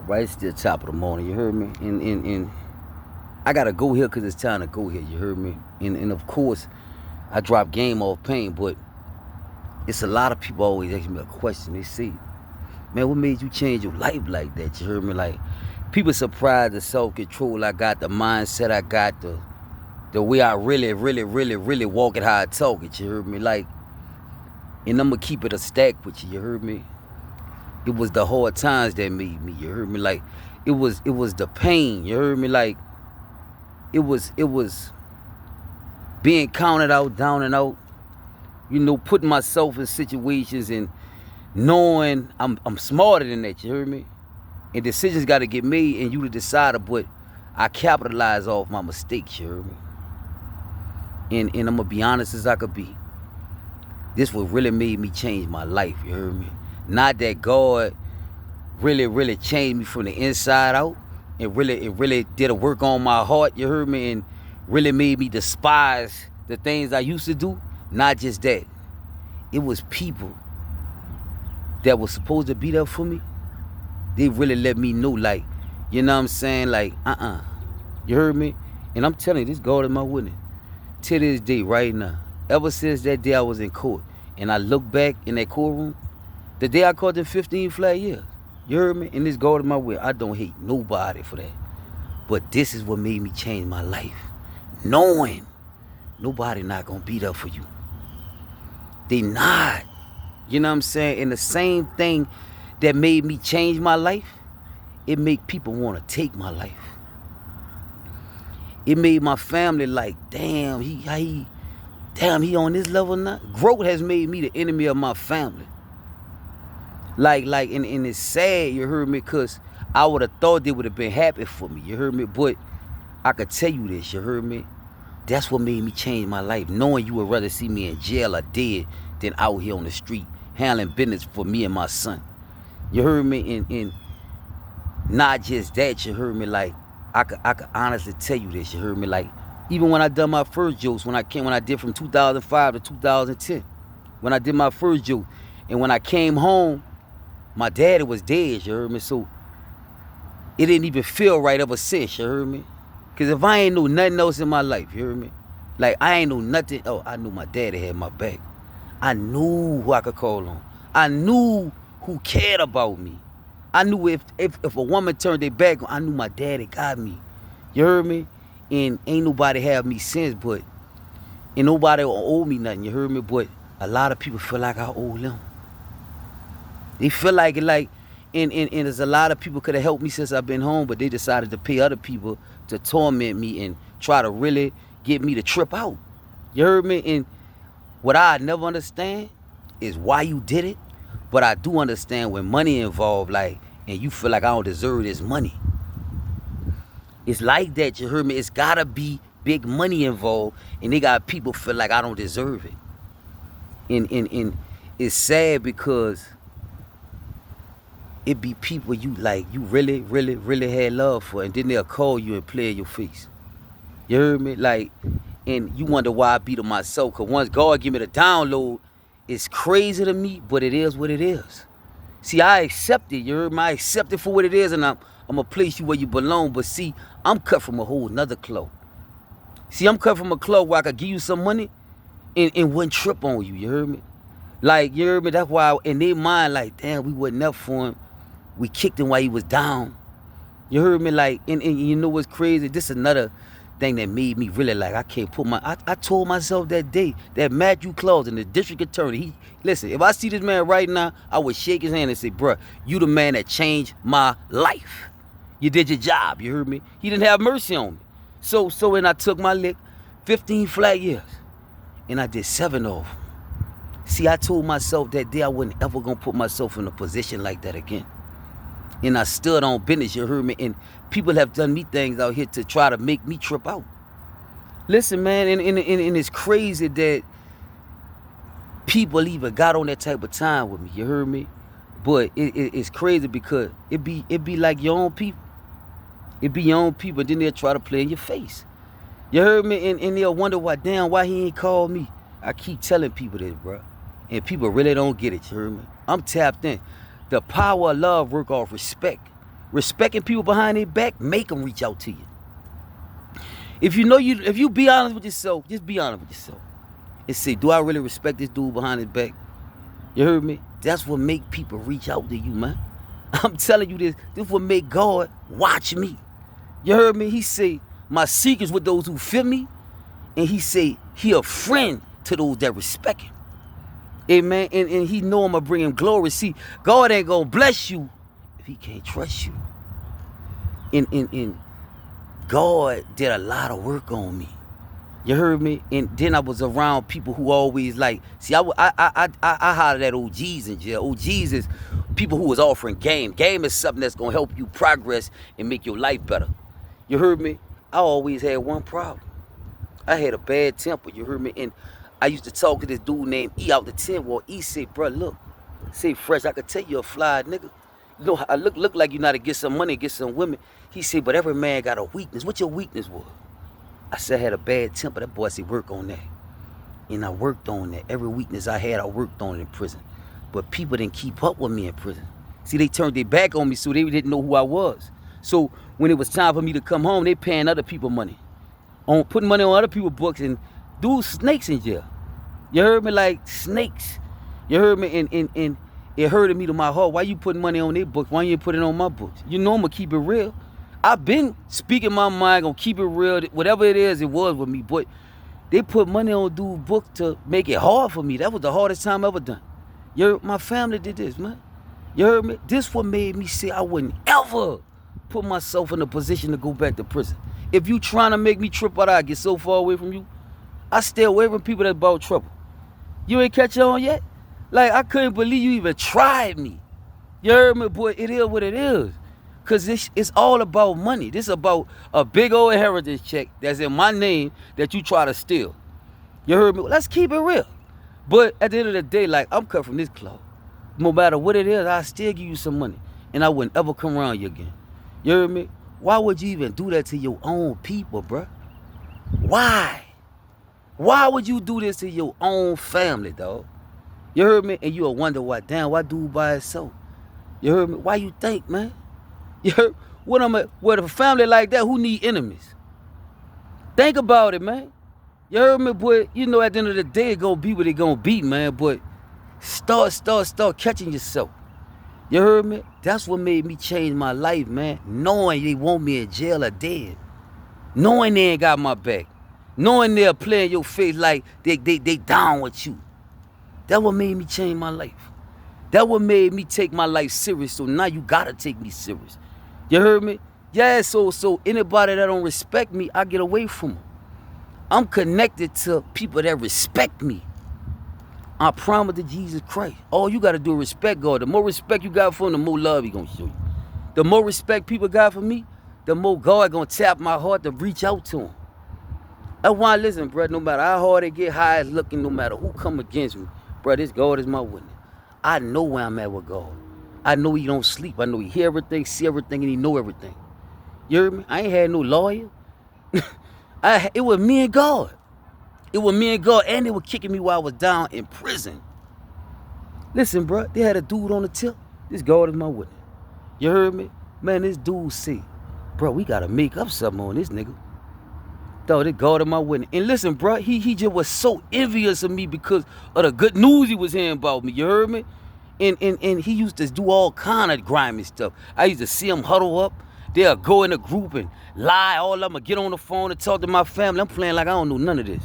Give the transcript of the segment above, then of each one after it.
Right, it's still top of the morning, you heard me? And I gotta go here because it's time to go here, you heard me? And of course, I drop game off pain, but it's a lot of people always asking me a question. They say, man, what made you change your life like that? You heard me? Like, people surprised the self-control I got, the mindset I got, the way I really walk it, how I talk it, you heard me? Like, and I'm gonna keep it a stack with you, you heard me? It was the hard times that made me, you heard me? Like, it was the pain, you heard me? Like, it was being counted out, down and out, you know, putting myself in situations and knowing I'm smarter than that, you heard me? And decisions gotta get made and you the decider, but I capitalize off my mistakes, you heard me? And I'm gonna be honest as I could be. This what really made me change my life, you heard me? Not that God really changed me from the inside out. It really did a work on my heart, you heard me? And really made me despise the things I used to do. Not just that. It was people that was supposed to be there for me. They really let me know, like, you know what I'm saying? Like, you heard me? And I'm telling you, this God is my witness. To this day, right now, ever since that day I was in court, and I look back in that courtroom, the day I caught them 15 flat years, you heard me? And this God is my witness. I don't hate nobody for that. But this is what made me change my life. Knowing nobody not gonna be there for you. They not. You know what I'm saying? And the same thing that made me change my life, it make people want to take my life. It made my family like, damn, he on this level now. Growth has made me the enemy of my family. Like, and it's sad, you heard me, because I would have thought they would have been happy for me, you heard me? But I could tell you this, you heard me? That's what made me change my life, knowing you would rather see me in jail or dead than out here on the street, handling business for me and my son. You heard me? And not just that, you heard me? Like, I could honestly tell you this, you heard me? Like, even when I done my first jokes, when I did from 2005 to 2010, when I did my first joke, and when I came home, my daddy was dead, you heard me? So it didn't even feel right ever since, you heard me? Because if I ain't know nothing else in my life, you heard me? Like, I ain't know nothing. Oh, I knew my daddy had my back. I knew who I could call on. I knew who cared about me. I knew if a woman turned their back, I knew my daddy got me. You heard me? And ain't nobody have me since, but and nobody owe me nothing, you heard me? But a lot of people feel like I owe them. They feel like it, like, and there's a lot of people could have helped me since I've been home, but they decided to pay other people to torment me and try to really get me to trip out. You heard me? And what I never understand is why you did it, but I do understand when money involved, like, and you feel like I don't deserve this money. It's like that, you heard me? It's gotta be big money involved, and they got people feel like I don't deserve it. And it's sad because it be people you like, you really had love for, and then they'll call you and play in your face. You heard me? Like, and you wonder why I beat on myself, because once God give me the download, it's crazy to me, but it is what it is. See, I accept it, you heard me? I accept it for what it is, and I'm gonna place you where you belong. But see, I'm cut from a whole nother cloth. See, I'm cut from a cloth where I could give you some money and wouldn't trip on you, you heard me? Like, you heard me? That's why in their mind, like, damn, we wasn't up for him. We kicked him while he was down. You heard me? Like, and you know what's crazy? This is another thing that made me really like, I can't put I told myself that day that Matthew Clausen, the district attorney, listen, if I see this man right now, I would shake his hand and say, bruh, you the man that changed my life. You did your job, you heard me? He didn't have mercy on me. So when I took my lick, 15 flat years, and I did 7 of them. See, I told myself that day I wasn't ever gonna put myself in a position like that again. And I stood on business, you heard me? And people have done me things out here to try to make me trip out. Listen, man, and it's crazy that people even got on that type of time with me, you heard me? But it's crazy because it be like your own people. It be your own people, then they'll try to play in your face. You heard me? And they'll wonder why he ain't called me. I keep telling people this, bro. And people really don't get it, you heard me? I'm tapped in. The power of love work off respect. Respecting people behind their back, make them reach out to you. If you be honest with yourself, just be honest with yourself. And say, do I really respect this dude behind his back? You heard me? That's what make people reach out to you, man. I'm telling you this. This what make God watch me. You heard me? He say, my secrets with those who fear me. And he say, he a friend to those that respect him. Amen. And he know I'm going to bring him glory. See, God ain't going to bless you if he can't trust you. And God did a lot of work on me. You heard me? And then I was around people who always like, see, I hollered at OGs in jail. OGs is people who was offering game. Game is something that's going to help you progress and make your life better. You heard me? I always had one problem. I had a bad temper, you heard me? And I used to talk to this dude named E out the 10 wall. E said, bro, look, say Fresh, I could tell you a fly nigga. You know, I look like you know how to get some money, get some women. He said, but every man got a weakness. What your weakness was? I said, I had a bad temper. That boy said, work on that. And I worked on that. Every weakness I had, I worked on it in prison. But people didn't keep up with me in prison. See, they turned their back on me, so they didn't know who I was. So when it was time for me to come home, they paying other people money. On putting money on other people's books and dudes snakes in jail. You heard me? Like snakes. You heard me? And it hurted me to my heart. Why you putting money on their books? Why you ain't put it on my books? You know I'm gonna keep it real. I've been speaking my mind, gonna keep it real. Whatever it is, it was with me. But they put money on dude's book to make it hard for me. That was the hardest time I ever done. You heard? My family did this, man. You heard me? This what made me say I wouldn't ever put myself in a position to go back to prison. If you trying to make me trip out, I get so far away from you. I stay away from people that about trouble. You ain't catch on yet? Like, I couldn't believe you even tried me. You heard me? Boy, it is what it is. Because it's all about money. This is about a big old inheritance check that's in my name that you try to steal. You heard me? Well, let's keep it real. But at the end of the day, like, I'm cut from this cloth. No matter what it is, I'll still give you some money. And I wouldn't ever come around you again. You heard me? Why would you even do that to your own people, bruh? Why? Why would you do this to your own family, dog? You heard me? And you'll wonder why, damn, why dude by himself? You heard me? Why you think, man? You heard? With a family like that, who need enemies? Think about it, man. You heard me? But, you know, at the end of the day, it's gonna be what it gonna be, man. But start catching yourself. You heard me? That's what made me change my life, man. Knowing they want me in jail or dead. Knowing they ain't got my back. Knowing they'll play in your face like they down with you. That what made me change my life. That what made me take my life serious. So now you gotta take me serious. You heard me? Yeah, so anybody that don't respect me, I get away from them. I'm connected to people that respect me. I promise to Jesus Christ. All you got to do is respect God. The more respect you got for him, the more love he going to show you. The more respect people got for me, the more God going to tap my heart to reach out to him. That's why, listen, bro, no matter how hard it get, how it's looking, no matter who come against me, bro, this God is my witness. I know where I'm at with God. I know he don't sleep. I know he hear everything, see everything, and he know everything. You heard me? I ain't had no lawyer. It was me and God. It was me and God, and they were kicking me while I was down in prison. Listen, bro, they had a dude on the tip. This God is my witness. You heard me? Man, this dude said, bro, we got to make up something on this nigga. Dog, this God is my witness. And listen, bro, he just was so envious of me because of the good news he was hearing about me. You heard me? And he used to do all kind of grimy stuff. I used to see him huddle up. They'll go in a group and lie. All of them will get on the phone and talk to my family. I'm playing like I don't know none of this.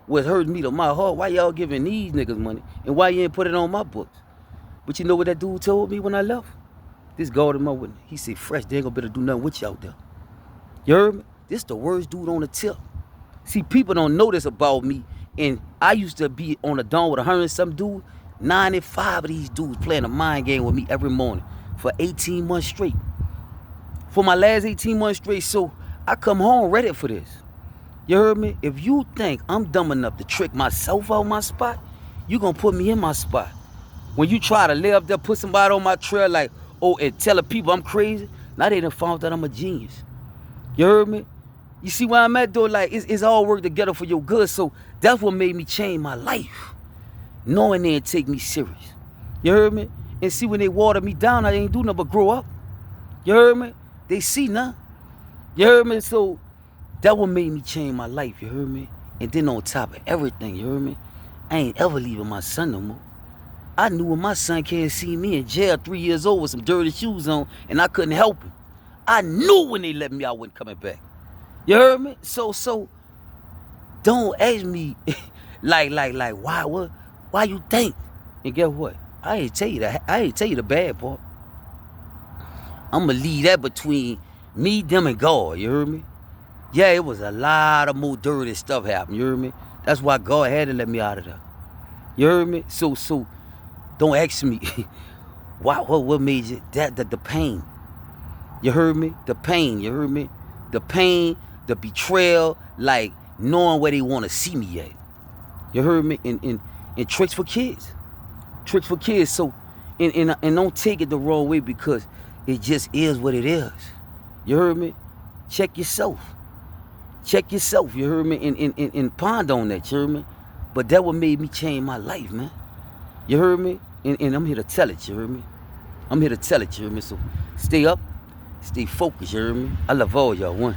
What hurt me to my heart, why y'all giving these niggas money? And why you ain't put it on my books? But you know what that dude told me when I left? This God in my witness. He said, Fresh, they ain't gonna better do nothing with you out there. You heard me? This the worst dude on the tip. See, people don't know this about me. And I used to be on the dawn with 100 and some dudes. 95 of these dudes playing a mind game with me every morning for 18 months straight. For my last 18 months straight, so I come home ready for this. You heard me? If you think I'm dumb enough to trick myself out my spot, you gonna put me in my spot. When you try to lay up there, put somebody on my trail like, oh, and tell the people I'm crazy, now they done found that I'm a genius. You heard me? You see where I'm at though? Like, it's all work together for your good. So that's what made me change my life. Knowing they didn't take me serious. You heard me? And see, when they water me down, I ain't do nothing but grow up. You heard me? They see now. You heard me? So that what made me change my life, you heard me? And then on top of everything, you heard me? I ain't ever leaving my son no more. I knew when my son can't see me in jail 3 years old with some dirty shoes on and I couldn't help him. I knew when they let me out, I wasn't coming back. You heard me? So don't ask me like why you think? And guess what? I ain't tell you that. I ain't tell you the bad part. I'ma leave that between me, them, and God. You heard me? Yeah, it was a lot of more dirty stuff happening. You heard me? That's why God had to let me out of there. You heard me? So don't ask me what made you the pain. You heard me? The pain. You heard me? The pain, the betrayal, like knowing where they want to see me at. You heard me? And tricks for kids. Tricks for kids. So and don't take it the wrong way because it just is what it is. You heard me? Check yourself. Check yourself. You heard me? And ponder on that. You heard me? But that what made me change my life, man. You heard me? And I'm here to tell it. You heard me? I'm here to tell it. You heard me? So stay up, stay focused. You heard me? I love all y'all. One.